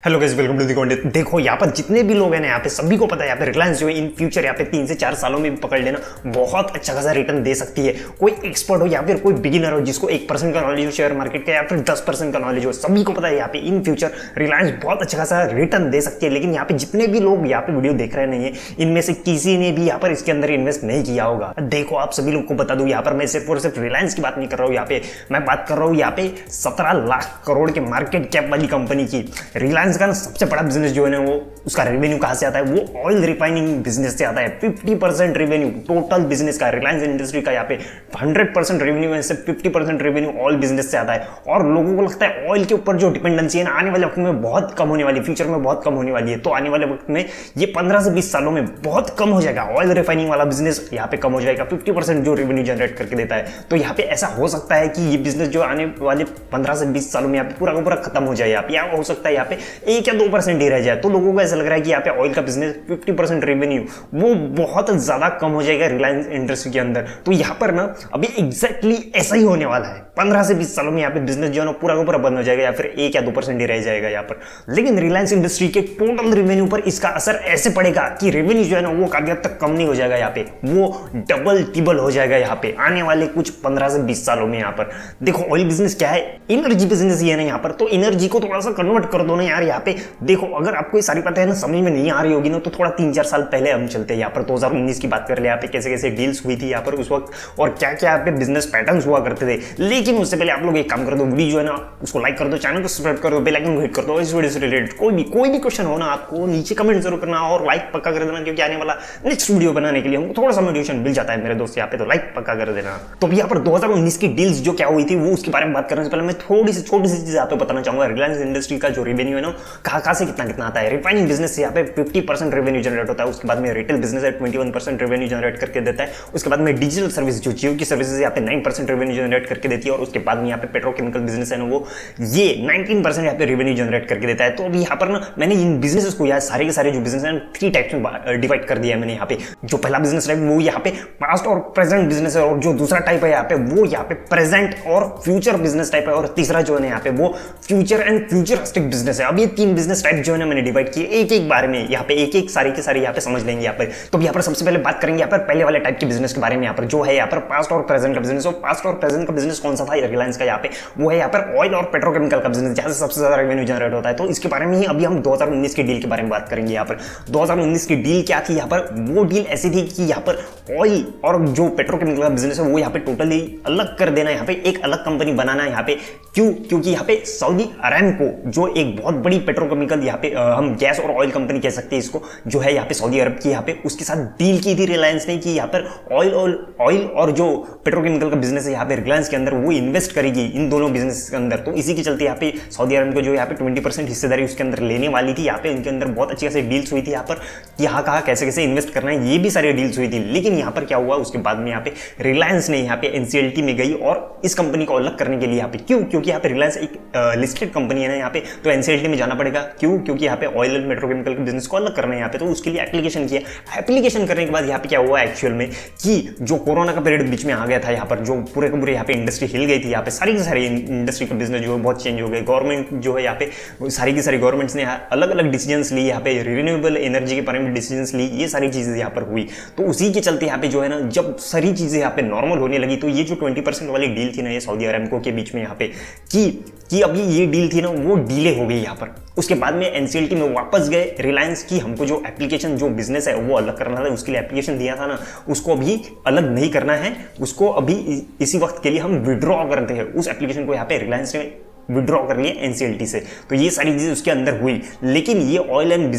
Hello guys, welcome to the content. देखो यहाँ पर जितने भी लोग हैं ना, यहाँ पे सभी को पता है यहाँ पे रिलायंस जो है इन फ्यूचर यहाँ पे 3 से 4 सालों में भी पकड़ लेना बहुत अच्छा खासा रिटर्न दे सकती है। कोई एक्सपर्ट हो या फिर कोई बिगिनर हो जिसको 1% का नॉलेज हो शेयर मार्केट का या फिर 10% का नॉलेज हो, सभी को पता है यहाँ पे इन फ्यूचर रिलायंस बहुत अच्छा खासा रिटर्न दे सकती है। लेकिन यहाँ पे जितने भी लोग यहाँ पे वीडियो देख रहे नहीं है, इनमें से किसी ने भी यहाँ पर इसके अंदर इन्वेस्ट नहीं किया होगा। देखो आप सभी लोग को बता दूं, यहाँ पर मैं सिर्फ और सिर्फ रिलायंस की बात नहीं कर रहा हूँ, यहाँ पे मैं बात कर रहा हूँ यहाँ पे 17 लाख करोड़ के मार्केट कैप वाली कंपनी की। रिलायंस का सबसे बड़ा बिजनेस जो है ना, वो उसका रेवेन्यू कहां से आता है? वो ऑयल रिफाइनिंग बिजनेस से आता है। 50% रेवेन्यू टोटल बिजनेस का, रिलायंस इंडस्ट्री का यहाँ पे 100% रेवेन्यू में से 50% रेवेन्यू ऑयल बिजनेस से आता है। और लोगों को लगता है ऑयल के ऊपर जो डिपेंडेंसी है ना, आने वाले वक्त में बहुत कम होने वाली, फ्यूचर में बहुत कम होने वाली है। तो आने वाले वक्त में ये 15 से 20 सालों में बहुत कम हो जाएगा। ऑयल रिफाइनिंग वाला बिजनेस यहाँ पे कम हो जाएगा, 50% जो रेवेन्यू जनरेट करके देता है। तो यहाँ पे ऐसा हो सकता है कि ये बिजनेस जो आने वाले 15 से 20 सालों में यहाँ पे पूरा का पूरा खत्म हो जाए। यहाँ हो सकता है यहाँ पे 1 या 2% रह जाए। तो लोगों को ऐसा लग रहा है कि यहाँ पे ऑयल का बिजनेस 50% रेवेन्यू वो बहुत ज्यादा कम हो जाएगा रिलायंस इंडस्ट्री के अंदर। तो यहाँ पर ना अभी एग्जैक्टली ऐसा ही होने वाला है। 15 से 20 सालों में यहाँ पे बिजनेस जो है ना पूरा का पूरा बंद हो जाएगा या फिर 1 या 2% ही रह जाएगा यहाँ पर। लेकिन रिलायंस इंडस्ट्री के टोटल रेवेन्यू पर इसका असर ऐसे पड़ेगा कि रेवेन्यू जो है ना वो काफी हद तक कम नहीं हो जाएगा, यहाँ पे वो डबल टिबल हो जाएगा यहाँ पे आने वाले कुछ 15 से 20 सालों में। यहाँ पर देखो ऑयल बिजनेस क्या है, एनर्जी बिजनेस ही है ना यहाँ पर। तो एनर्जी को थोड़ा सा कन्वर्ट कर दो ना यार। यहाँ पे देखो अगर आपको ये सारी बातें है ना समझ में नहीं आ रही होगी ना, तो थोड़ा 3-4 साल पहले हम चलते हैं। यहाँ पर 2019 की बात कर ले, यहाँ पे कैसे कैसे डील्स हुई थी यहाँ पर उस वक्त, और क्या क्या यहाँ पे बिजनेस पैटर्न्स हुआ करते थे। लेकिन उससे पहले आप लोग एक काम कर दो, वीडियो जो है ना उसको लाइक कर दो, चैनल को सब्सक्राइब कर दो, बेल आइकन को हिट कर दो। इस वीडियो से रिलेटेड कोई भी क्वेश्चन हो ना, आपको नीचे कमेंट जरूर करना और लाइक पक्का कर देना, क्योंकि आने वाला नेक्स्ट वीडियो बनाने के लिए हमको थोड़ा सा मोटिवेशन मिल जाता है मेरे दोस्त यहाँ पे। तो लाइक पक्का कर देना। तो यहाँ पर 2019 की डील्स जो क्या हुई थी वो उसके बारे में बात करने से पहले मैं थोड़ी सी छोटी सी चीज आपको बताना चाहूंगा। रिलायंस इंडस्ट्री का जो रेवेन्यू है ना, कहां से कितना कितना आता है। रिफाइनिंग बिजनेस से यहाँ पे 50% रेवेन्यू जनरेट होता है। उसके बाद में रिटेल बिजनेस है 21% रेवेन्यू जनरेट करके देता है। उसके बाद में डिजिटल सर्विस जो जियो की सर्विसेज यहाँ पे 9% रेवेन्यू जनरेट करके देती है। और उसके बाद में यहाँ पे पेट्रोकेमिकल बिजनेस है ना, वो ये 19% यहाँ पे रेवेन्यू जनरेट करके देता है। तो अभी यहाँ पर ना मैंने इन बिजनेसेस को यार सारे के सारे जो बिजनेस है 3 टाइप्स में डिवाइड कर दिया है मैंने यहाँ पे। जो पहला बिजनेस टाइप वो यहाँ पे पास्ट और प्रेजेंट बिजनेस है, और जो दूसरा टाइप है यहाँ पे वो यहाँ पे प्रेजेंट और फ्यूचर बिजनेस टाइप है, और तीसरा जो है यहाँ पे वो फ्यूचर एंड फ्यूचरिस्टिक बिजनेस है। अब ये 3 बिजनेस टाइप जो है ना मैंने डिवाइड किए एक बारे में, यहाँ पे एक सारी के सारी यहाँ पे समझ लेंगे यहाँ पर। तो यहाँ पर सबसे पहले बात करेंगे यहाँ पर पहले वाले टाइप के बिजनेस के बारे में, यहाँ पर जो है यहाँ पर पास्ट और प्रेजेंट का बिजनेस। और पास्ट और प्रेजेंट का बिजनेस कौन सा था रिलायंस का यहाँ पे, वो है यहाँ पर ऑयल और पेट्रोकेमिकल का बिजनेस, जहां से सबसे ज्यादा रेवेन्यू जनरेट होता है। तो इसके बारे में ही अभी हम 2019 की डील के बारे में बात करेंगे। यहाँ पर 2019 की डील क्या थी, यहाँ पर वो डील ऐसी थी कि यहाँ पर ऑयल और जो पेट्रोकेमिकल का बिजनेस है वो यहाँ पे टोटली अलग कर देना, यहाँ पे एक अलग कंपनी बनाना यहाँ पे। क्योंकि यहाँ पे सऊदी अरामको जो एक बहुत बड़ी पेट्रोकेमिकल यहाँ पे हम गैस और ऑयल कंपनी कह सकते हैं इसको, जो है यहाँ पे सऊदी अरब की, यहाँ पे उसके साथ डील की थी रिलायंस ने कि यहाँ पर ऑयल और जो पेट्रोकेमिकल का बिजनेस है यहाँ पे रिलायंस के अंदर वो इन्वेस्ट करेगी इन दोनों बिजनेस के अंदर। तो इसी के चलते यहाँ पे सऊदी अरब को जो यहाँ पे 20% हिस्सेदारी उसके अंदर लेने वाली थी। यहाँ पे इनके अंदर बहुत अच्छी खासी डील्स हुई थी यहाँ पर, यहाँ कहा कैसे कैसे इन्वेस्ट करना है, ये भी सारी डील्स हुई थी। लेकिन यहाँ पर क्या हुआ, उसके बाद में यहाँ पे रिलायंस ने यहाँ पे एनसीएलटी में गई और इस कंपनी को अलग करने के लिए यहाँ पे, क्योंकि यहाँ पे रिलायंस एक लिस्टेड कंपनी है ना यहाँ पे, तो एनसीएलटी में जाना पड़ेगा। क्योंकि यहाँ पे ऑयल एंड पेट्रोकेमिकल के बिजनेस को अलग करना है यहाँ पे। तो उसके लिए एप्लीकेशन किया। एप्लीकेशन करने के बाद यहाँ पे क्या हुआ एक्चुअल में कि जो कोरोना का पीरियड बीच में आ गया था, यहाँ पर जो पूरे के पूरे यहाँ पे इंडस्ट्री हिल गई थी। यहाँ पे सारी की सारी इंडस्ट्री का बिजनेस जो है बहुत चेंज हो गए। गवर्नमेंट जो है यहाँ पे सारी की सारी गवर्नमेंट्स ने अलग अलग डिसीजंस ली, यहाँ पे रिन्यूएबल एनर्जी के बारे में डिसीजंस ली, ये सारी चीजें यहाँ पर हुई। तो उसी के चलते यहाँ पे जो है ना, जब सारी चीजें यहाँ पे नॉर्मल होने लगी, तो ये जो 20% वाली डील थी ना ये सऊदी अरामको के बीच में यहाँ पे कि अभी ये डील थी ना वो डिले हो गई यहाँ पर। उसके बाद में एनसीएलटी में वापस गए रिलायंस की, हमको जो एप्लीकेशन जो बिजनेस है वो अलग करना था, उसके लिए एप्लीकेशन दिया था ना, उसको अभी अलग नहीं करना है, उसको अभी इसी वक्त के लिए हम विड्रॉ करते हैं। उस एप्लीकेशन को यहाँ पे रिलायंस ने विड्रॉ कर लिया एनसीएलटी से। तो ये सारी चीजें उसके अंदर हुई। लेकिन ये ऑयल एंड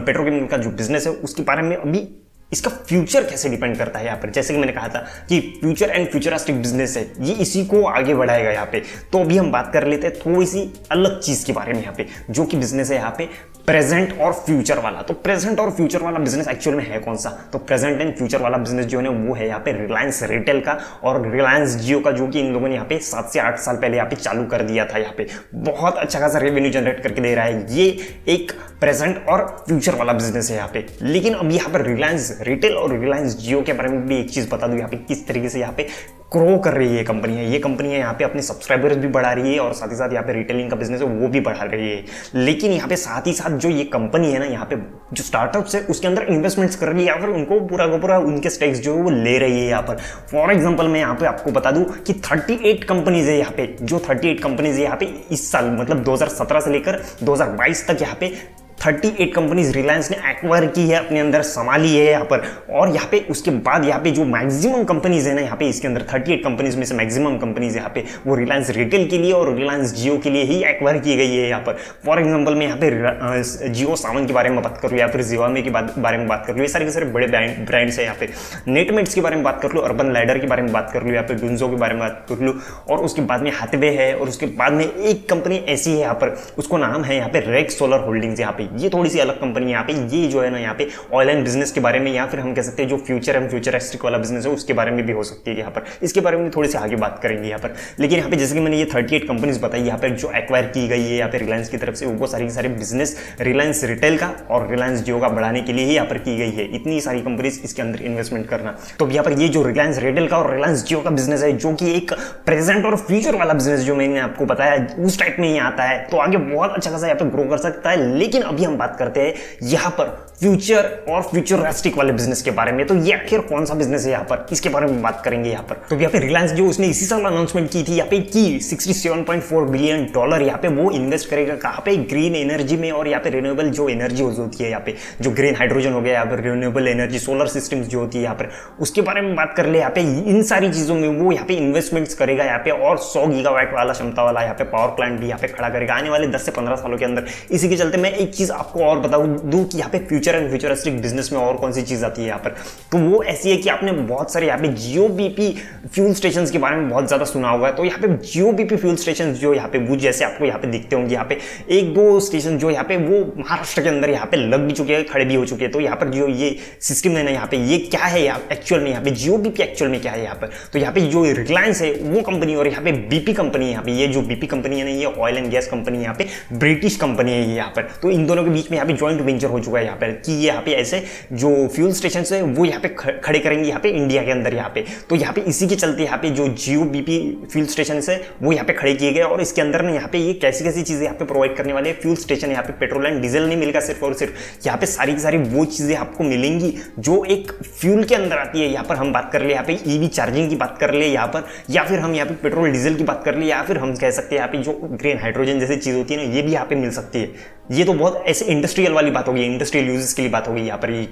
पेट्रोकेमिकल का जो बिजनेस है उसके बारे में अभी इसका फ्यूचर कैसे डिपेंड करता है यहाँ पर, जैसे कि मैंने कहा था कि फ्यूचर एंड फ्यूचरिस्टिक बिजनेस है, ये इसी को आगे बढ़ाएगा यहाँ पे। तो अभी हम बात कर लेते हैं थोड़ी सी अलग चीज के बारे में यहाँ पे, जो कि बिजनेस है यहाँ पे प्रेजेंट और फ्यूचर वाला। तो प्रेजेंट और फ्यूचर वाला बिजनेस एक्चुअल में है कौन सा, तो प्रेजेंट एंड फ्यूचर वाला बिजनेस जो है ना वो है यहाँ पे रिलायंस रिटेल का और रिलायंस जियो का, जो कि इन लोगों ने यहाँ पे 7 से 8 साल पहले यहाँ पे चालू कर दिया था। यहाँ पे बहुत अच्छा खासा रेवेन्यू जनरेट करके दे रहा है। ये एक प्रेजेंट और फ्यूचर वाला बिजनेस है यहाँ पे। लेकिन अब यहाँ पर रिलायंस रिटेल और रिलायंस जियो के बारे में भी एक चीज बता दूं यहाँ पे, किस तरीके से यहाँ पे ग्रो कर रही है कंपनियां। ये कंपनियां यहाँ पे अपने सब्सक्राइबर्स भी बढ़ा रही है और साथ ही साथ यहाँ पे रिटेलिंग का बिजनेस है वो भी बढ़ा रही है। लेकिन यहाँ पे साथ ही साथ जो ये कंपनी है ना, यहाँ पे जो स्टार्टअप्स है उसके अंदर इन्वेस्टमेंट्स कर रही है या फिर उनको पूरा का पूरा उनके स्टेक्स जो है वो ले रही है यहाँ पर। फॉर एग्जाम्पल मैं यहाँ पे आपको बता दूं कि 38 कंपनीज है यहाँ पे, जो 38 कंपनीज है यहाँ पे इस साल मतलब 2017 से लेकर 2022 तक यहाँ पे 38 कंपनीज रिलायंस ने एक्वायर की है, अपने अंदर संभाली है यहाँ पर। और यहाँ पे उसके बाद यहाँ पे जो मैक्सिमम कंपनीज है ना यहाँ पे इसके अंदर 38 कंपनीज में से मैक्सिमम कंपनीज यहाँ पे वो रिलायंस रिटेल के लिए और रिलायंस जियो के लिए ही एक्वायर की गई है यहाँ पर। फॉर एग्जाम्पल मैं यहाँ पे जियो सावन के बारे में बात कर लूँ या फिर जिवामे के बारे में बात कर लूँ, ये सारे के सारे बड़े ब्रांड्स है यहाँ पे। नेटमेट्स के बारे में बात कर लूँ, अर्बन लैडर के बारे में बात कर लूँ, यहाँ पे डुंजो के बारे में बात कर लूँ, और उसके बाद में हाथवे है, और उसके बाद में एक कंपनी ऐसी है यहाँ पर उसको नाम है यहाँ पे रेक्स सोलर होल्डिंग्स। यहाँ पे ये थोड़ी सी अलग कंपनी है यहाँ पे। ये जो है ना यहाँ पे ऑयल एंड बिजनेस के बारे में या फिर हम कह सकते हैं जो फ्यूचर एंड फ्यूचरिस्टिक वाला बिजनेस है उसके बारे में भी हो सकती है यहाँ पर। इसके बारे में थोड़ी सी आगे बात करेंगे यहाँ पर। लेकिन यहाँ पे जैसे कि मैंने ये 38 कंपनीज बताई यहाँ पर जो एक्वायर की गई है यहाँ पे रिलायंस की तरफ से, वो सारी की सारी बिजनेस रिलायंस रिटेल का और रिलायंस जियो का बढ़ाने के लिए ही यहाँ पर की गई है। इतनी सारी कंपनीज इसके अंदर इन्वेस्टमेंट करना, तो यहाँ पर ये जो रिलायंस रिटेल का और रिलायंस जियो का बिजनेस है जो कि एक प्रेजेंट और फ्यूचर वाला बिजनेस जो मैंने आपको बताया उस टाइप में ही आता है, तो आगे बहुत अच्छा खासा यहाँ पे ग्रो कर सकता है। लेकिन अभी हम बात करते हैं यहाँ पर फ्यूचर और फ्यूचरिस्टिक वाले बिजनेस के बारे में। तो ये आखिर कौन सा बिजनेस है यहाँ पर, इसके बारे में बात करेंगे यहाँ पर। तो यहाँ पे रिलायंस जो उसने इसी साल अनाउंसमेंट की थी यहाँ पे कि $67.4 बिलियन यहाँ पे वो इन्वेस्ट करेगा कहाँ पे, ग्रीन एनर्जी में और यहाँ पे रिन्यूएबल जो एनर्जी होती है यहाँ पे, जो ग्रीन हाइड्रोजन हो गया यहाँ पर, रिन्यूएबल एनर्जी, सोलर सिस्टम्स जो होती है यहाँ पर, उसके बारे में बात कर ले यहाँ पे। इन सारी चीजों में वो यहाँ पे इन्वेस्टमेंट्स करेगा यहाँ पे, और 100 गीगावाट वाला क्षमता वाला यहाँ पे पावर प्लांट भी यहाँ पे खड़ा करेगा आने वाले 10 से 15 सालों के अंदर। इसी के चलते मैं एक चीज आपको और बता दूं कि यहाँ पे फ्यूचर एंड फ्यूचरिस्टिक बिजनेस में और कौन सी चीज आती है यहाँ पर, तो वो ऐसी है कि आपने बहुत सारे यहाँ पे जियो बीपी फ्यूल स्टेशन के बारे में बहुत ज्यादा सुना होगा। तो यहाँ पे जियो बीपी फ्यूल स्टेशन जो यहाँ पे वो जैसे आपको यहाँ पे दिखते होंगे, यहाँ पे एक दो स्टेशन जो यहाँ पे वो महाराष्ट्र के अंदर यहाँ पे लग भी चुके हैं, खड़े भी हो चुके हैं। तो यहाँ पर जो ये सिस्टम है ना यहाँ पे, ये क्या है एक्चुअल में, यहाँ पे जियो बीपी एक्चुअल में क्या है यहाँ पर, तो यहाँ पे जो रिलायंस है वो कंपनी और यहाँ पे बीपी कंपनी है यहाँ पे, ये जो बीपी कंपनी है ना ये ऑयल एंड गैस कंपनी यहाँ पे ब्रिटिश कंपनी है यहाँ पर। तो इन दोनों के बीच में यहाँ पे ज्वाइंट वेंचर हो चुका है यहाँ पर कि ये यहाँ पे ऐसे जो फ्यूल स्टेशन है वो यहाँ पे खड़े करेंगे यहाँ पे इंडिया के अंदर यहाँ पे। तो यहाँ पे इसी के चलते यहाँ पे जो जियो बीपी फ्यूल स्टेशन है वो यहाँ पे खड़े किए गए, और इसके अंदर ना यहाँ पे ये कैसी कैसी चीजें यहाँ पे प्रोवाइड करने वाले फ्यूल स्टेशन, यहाँ पे पेट्रोल एंड डीजल नहीं मिलेगा सिर्फ और सिर्फ, यहाँ पे सारी की सारी वो चीजें आपको मिलेंगी जो एक फ्यूल के अंदर आती है। यहाँ पर हम बात कर ले यहाँ पे ईवी चार्जिंग की बात कर ले यहाँ पर, या फिर हम यहाँ पे पेट्रोल डीजल की बात कर ले, या फिर हम कह सकते हैं यहाँ पे जो ग्रीन हाइड्रोजन जैसी चीज होती है ना ये भी यहाँ पे मिल सकती है। ये तो बहुत ऐसे इंडस्ट्रियल वाली बात होगी, इंडस्ट्रियल यूजेस के लिए बात होगी यहाँ पर, ये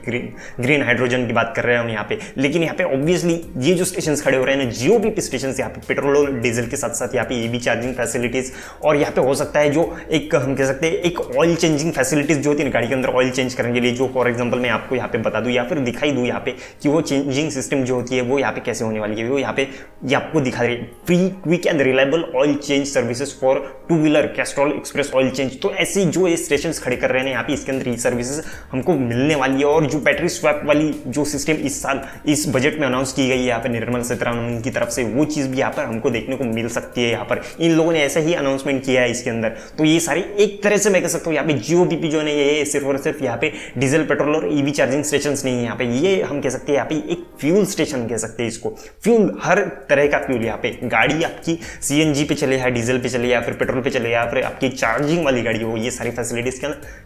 ग्रीन हाइड्रोजन की बात कर रहे हैं हम यहाँ पे। लेकिन यहाँ पे ऑब्वियसली ये जो स्टेशन खड़े हो रहे हैं ना जियो बीपी स्टेशन, यहाँ पे पेट्रोल और डीजल के साथ साथ यहाँ पे ईवी चार्जिंग फैसिलिटीज, और यहाँ पे हो सकता है जो एक हम कह सकते हैं एक ऑयल चेंजिंग फैसिलिटीज जो होती है ना गाड़ी के अंदर ऑयल चेंज करने के लिए, जो फॉर एग्जाम्पल मैं आपको यहाँ पे बता दूँ या फिर दिखाई दूँ यहाँ पे कि वो चेंजिंग सिस्टम जो होती है वो यहाँ पे कैसे होने वाली है, वो यहाँ पे ये आपको दिखा रही है free quick and reliable oil change services for two wheeler Castrol express oil change. तो ऐसी जो ये स्टेशन खड़े कर रहे हैं यहाँ पे इसके अंदर ये सर्विसेज हमको मिलने वाली है। और जो बैटरी स्वैप वाली जो सिस्टम इस साल इस बजट में अनाउंस की गई है यहाँ पे निर्मला सीतारमण की तरफ से, वो चीज भी यहाँ पर हमको देखने को मिल सकती है। यहाँ पर इन लोगों ने ऐसा ही अनाउंसमेंट किया है इसके अंदर। तो ये सारी एक तरह से मैं कह सकता हूँ यहाँ पे जियो बीपी जो है ये सिर्फ और सिर्फ यहाँ पे डीजल पेट्रोल और ईवी चार्जिंग स्टेशन नहीं है यहाँ पे, ये हम कह सकते हैं यहाँ पे एक फ्यूल स्टेशन कह सकते हैं इसको। फ्यूल हर तरह का फ्यूल यहाँ पे, गाड़ी आपकी सीएनजी पे चले या डीजल पे चले या फिर पेट्रोल पे चले या फिर आपकी चार्जिंग वाली गाड़ी हो, ये सारी फैसिलिटीज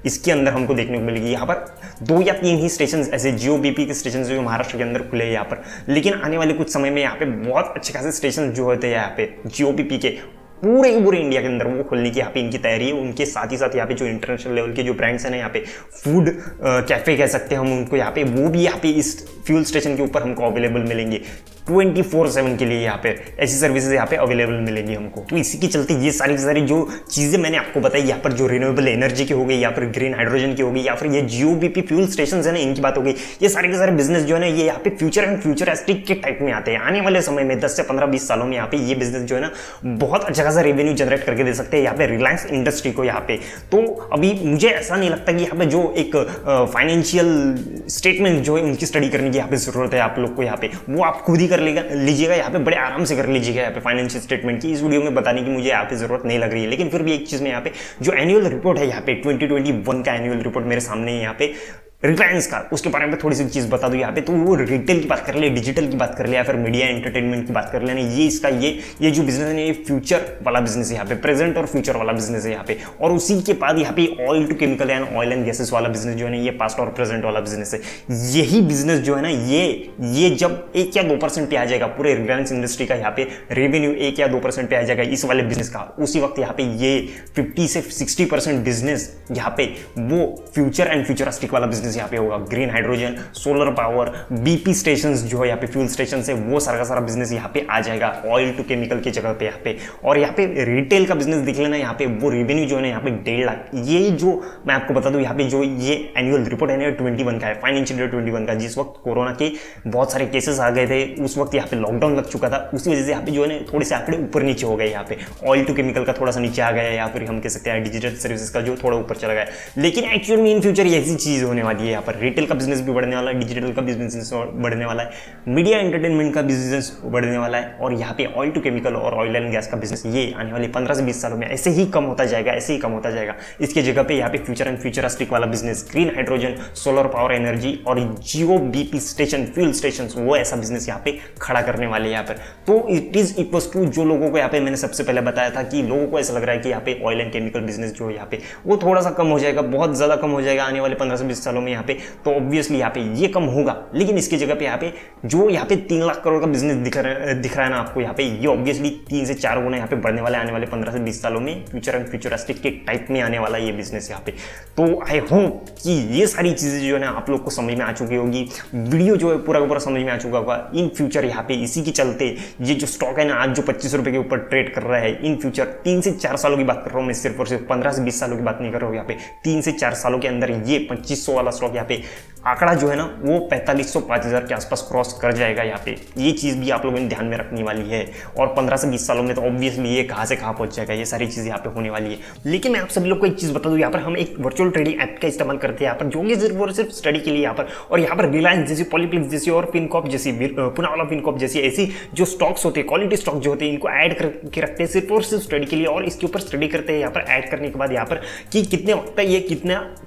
इसके अंदर हमको देखने को मिलेगी। यहाँ पर 2 या 3 ही स्टेशन ऐसे जियो बीपी के स्टेशन जो महाराष्ट्र के अंदर खुले हैं यहाँ पर, लेकिन आने वाले कुछ समय में यहाँ पे बहुत अच्छे खासे स्टेशन जो होते हैं यहाँ पे जियो बीपी के पूरे इंडिया के अंदर वो खोलने की यहाँ पे इनकी तैयारी है। उनके साथ ही साथ यहाँ पे जो इंटरनेशनल लेवल के जो ब्रांड्स हैं ना यहाँ पे फूड कैफे कह सकते हैं हम उनको, यहाँ पे वो भी यहाँ पे इस फ्यूल स्टेशन के ऊपर हमको अवेलेबल मिलेंगे 24/7 के लिए। यहाँ पे ऐसी सर्विसेज यहाँ पे अवेलेबल मिलेंगी हमको। तो इसी के चलते ये सारी जो चीज़ें मैंने आपको बताई यहाँ पर, जो रिन्यूएबल एनर्जी की हो गई या फिर ग्रीन हाइड्रोजन की हो गई या फिर ये जियो बीपी फ्यूल स्टेशन है ना इनकी बात हो गई, ये सारे के सारे बिजनेस जो है ना ये यहाँ पे फ्यूचर एंड फ्यूचरिस्टिक के टाइप में आते हैं। आने वाले समय में 10 से 15-20 सालों में यहाँ पे ये बिजनेस जो है ना बहुत अच्छा खासा रेवेन्यू जनरेट करके दे सकते हैं यहाँ पे रिलायंस इंडस्ट्री को यहाँ पे। तो अभी मुझे ऐसा नहीं लगता कि यहाँ पे जो एक फाइनेंशियल स्टेटमेंट जो है उनकी स्टडी करने की यहाँ पे जरूरत है आप लोग को, यहाँ पे वो आप खुद ही कर लीजिएगा यहाँ पे, बड़े आराम से कर लीजिएगा यहाँ पे। फाइनेंशियल स्टेटमेंट की इस वीडियो में बताने की मुझे यहाँ पे जरूरत नहीं लग रही है, लेकिन फिर भी एक चीज में यहाँ पे जो एनुअल रिपोर्ट है यहाँ पे 2021 का एनुअल रिपोर्ट मेरे सामने यहाँ पे रिलायंस का, उसके बारे में थोड़ी सी चीज बता दूं यहाँ पे। तो वो रिटेल की बात कर ले, डिजिटल की बात कर ले, या फिर मीडिया एंटरटेनमेंट की बात कर लेना, ये इसका ये जो बिजनेस है ये फ्यूचर वाला बिजनेस है यहाँ पे, प्रेजेंट और फ्यूचर वाला बिजनेस है यहाँ पे। और उसी के बाद यहाँ पे oil to chemical and oil and gases वाला बिजनेस जो है ना ये पास्ट और प्रेजेंट वाला बिजनेस है। यही बिजनेस जो है ना ये जब 1 या 2% पे आ जाएगा पूरे रिलायंस इंडस्ट्री का यहाँ पे रेवेन्यू 1 या 2% पे आ जाएगा इस वाले बिजनेस का, उसी वक्त यहाँ पे ये 50 से 60% बिजनेस यहाँ पे वो फ्यूचर एंड फ्यूचरिस्टिक वाला बिजनेस यहाँ पे होगा। Green hydrogen, solar power, BP station जो है यहाँ पे फ्यूल स्टेशन है, वो सारा का सारा बिजनेस यहाँ पे आ जाएगा ऑयल टू केमिकल की जगह पे यहाँ पे। और यहाँ पे रिटेल का बिजनेस देख लेना, यहाँ पे वो रेवेन्यू जो है ना यहाँ पे 1.5 लाख, ये जो मैं आपको बता दूं यहाँ पे जो ये एनुअल रिपोर्ट है ना 21 का है, फाइनेंशियल ईयर 21 का, जिस वक्त कोरोना के बहुत सारे केसेस आ गए थे, उस वक्त यहाँ पे लॉकडाउन लग चुका था, उसी वजह से यहाँ पे जो है ना थोड़े से आंकड़े ऊपर नीचे हो गए। यहाँ पे ऑयल टू केमिकल का थोड़ा सा नीचे आ गया, या फिर हम कह सकते हैं डिजिटल सर्विसेज का जो थोड़ा ऊपर चला गया। लेकिन एक्चुअल में इन फ्यूचर ऐसी चीज होने वाली है, यहाँ पर रिटेल का बिजनेस भी बढ़ने वाला है, डिजिटल का बिजनेस बढ़ने वाला है, मीडिया एंटरटेनमेंट का बिजनेस बढ़ने वाला है, और यहाँ पे ऑयल टू केमिकल और ऑयल एंड गैस का बिजनेस ये आने वाले 15 से 20 सालों में ऐसे ही कम होता जाएगा, ऐसे ही कम होता जाएगा। इसके जगह पे यहाँ पे फ्यूचर एंड फ्यूचरिस्टिक वाला business, green hydrogen, solar power energy और जियो बीपी स्टेशन, फ्यूल स्टेशन, वो ऐसा बिजनेस यहाँ पे खड़ा करने वाले यहाँ पर। तो इट इज इक्वल्स टू जो लोगों को यहाँ पे मैंने सबसे पहले बताया था कि लोगों को ऐसा लग रहा है कि यहाँ पे ऑयल एंड केमिकल बिजनेस जो है यहाँ पे वो थोड़ा सा कम हो जाएगा, बहुत ज्यादा कम हो जाएगा आने वाले 15 से 20 सालों में यहाँ पे। तो ऑब्वियसली यहाँ पे ये कम होगा, लेकिन इसकी जगह पे यहाँ पे जो यहाँ पे 3 लाख करोड़ का बिजनेस दिख रहा है ना आपको यहाँ पे, ये ऑब्वियसली 3 से 4 गुना यहाँ पे बढ़ने वाला है आने वाले 15 से 20 सालों में, फ्यूचर एंड फ्यूचरिस्टिक के टाइप में आने वाला है ये बिजनेस यहाँ पे। तो आई होप कि ये सारी चीजें जो है ना आप लोग को समझ में आ चुकी होगी, वीडियो जो है पूरा का पूरा समझ में आ चुका होगा। इन फ्यूचर यहाँ पे इसी के चलते ये जो स्टॉक है ना आज जो 25 रुपए के ऊपर ट्रेड कर रहा है, इन फ्यूचर 3 से 4 सालों की बात कर रहा हूँ मैं, सिर्फ और सिर्फ 15 से 20 सालों की बात नहीं कर रहा हूँ यहाँ पे, 3 से 4 सालों के अंदर ये 2500 वाला स्टॉक यहाँ पे आंकड़ा जो है ना वो 4500 5000 के आसपास क्रॉस कर जाएगा यहाँ पे। ये चीज भी आप लोगों ने ध्यान में रखनी वाली है, और 15 से 20 सालों में तो ऑब्वियसली ये कहाँ से कहाँ पहुंच जाएगा, ये सारी चीजें यहाँ पे होने वाली है। लेकिन मैं आप सभी लोग को एक चीज बता दूं, यहाँ पर हम एक वर्चुअल ट्रेडिंग ऐप का इस्तेमाल करते हैं यहाँ पर, जो कि सिर्फ और सिर्फ स्टडी के लिए यहाँ पर, और यहाँ पर रिलायंस जैसी, पॉलीप्लेक्स जैसी और फिनकॉप जैसी, पूनावाला फिनकॉप जैसी ऐसी जो स्टॉक्स होते हैं, क्वालिटी स्टॉक जो होते हैं, इनको ऐड करके रखते हैं सिर्फ और सिर्फ स्टडी के लिए। और इसके ऊपर स्टडी करते हैं यहाँ पर ऐड करने के बाद यहाँ पर कि कितने वक्त ये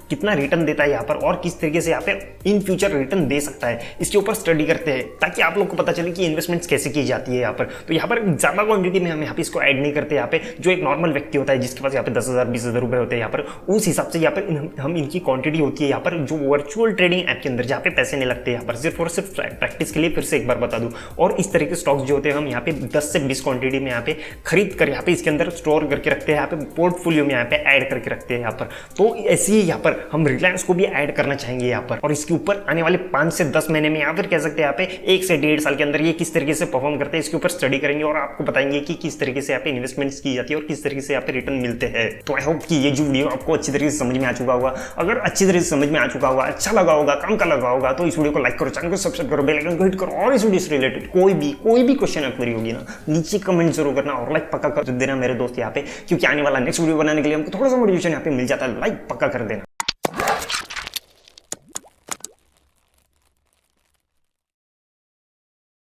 कितना रिटर्न देता है यहाँ पर, और किस तरीके से यहाँ पे इन फ्यूचर रिटर्न दे सकता है, इसके ऊपर स्टडी करते हैं ताकि आप लोग को पता चले कि इन्वेस्टमेंट्स कैसे की जाती है यहाँ पर। तो यहाँ पर ज्यादा क्वांटिटी में हम यहाँ पे इसको ऐड नहीं करते, यहाँ पे जो एक नॉर्मल व्यक्ति होता है जिसके पास यहाँ पे 10,000 20,000 रुपए होते हैं यहाँ पर, उस हिसाब से यहाँ पर हम इनकी क्वांटिटी होती है यहाँ पर जो वर्चुअल ट्रेडिंग ऐप के अंदर, जहाँ पे पैसे नहीं लगते यहाँ पर, सिर्फ और सिर्फ प्रैक्टिस के लिए। फिर से एक बार बता दूं, और इस तरह के स्टॉक्स जो होते हैं हम यहाँ पे 10 से 20 क्वांटिटी में यहाँ पे खरीद कर यहाँ पे इसके अंदर स्टोर करके रखते हैं, यहाँ पे पोर्टफोलियो में यहाँ पे ऐड करके रखते हैं यहाँ पर। तो ऐसे ही यहाँ पर हम रिलायंस को भी ऐड करना चाहेंगे यहाँ पर, और इसके ऊपर आने वाले 5 से 10 महीने में, या फिर कह सकते हैं यहाँ पे 1 से 1.5 साल के अंदर ये किस तरीके से परफॉर्म करते हैं, इसके ऊपर स्टडी करेंगे और आपको बताएंगे कि किस तरीके से यहाँ पे इन्वेस्टमेंट्स की जाती है और किस तरीके से यहाँ पे रिटर्न मिलते हैं। तो आई होप कि ये जो वीडियो आपको अच्छी तरीके से समझ में आ चुका होगा। अगर अच्छी तरीके से समझ में आ चुका होगा, अच्छा लगा होगा, काम का लगा होगा, तो इस वीडियो को लाइक करो, चैनल को सब्सक्राइब करो, बेल आइकन को हिट करो, और इस वीडियो से रिलेटेड कोई भी क्वेश्चन क्वेरी होगी ना नीचे कमेंट जरूर करना, और लाइक पक्का कर देना मेरे दोस्त यहाँ पे, क्योंकि आने वाला नेक्स्ट वीडियो बनाने के लिए हमको थोड़ा सा मोटिवेशन यहाँ पे मिल जाता है। लाइक पक्का कर देना।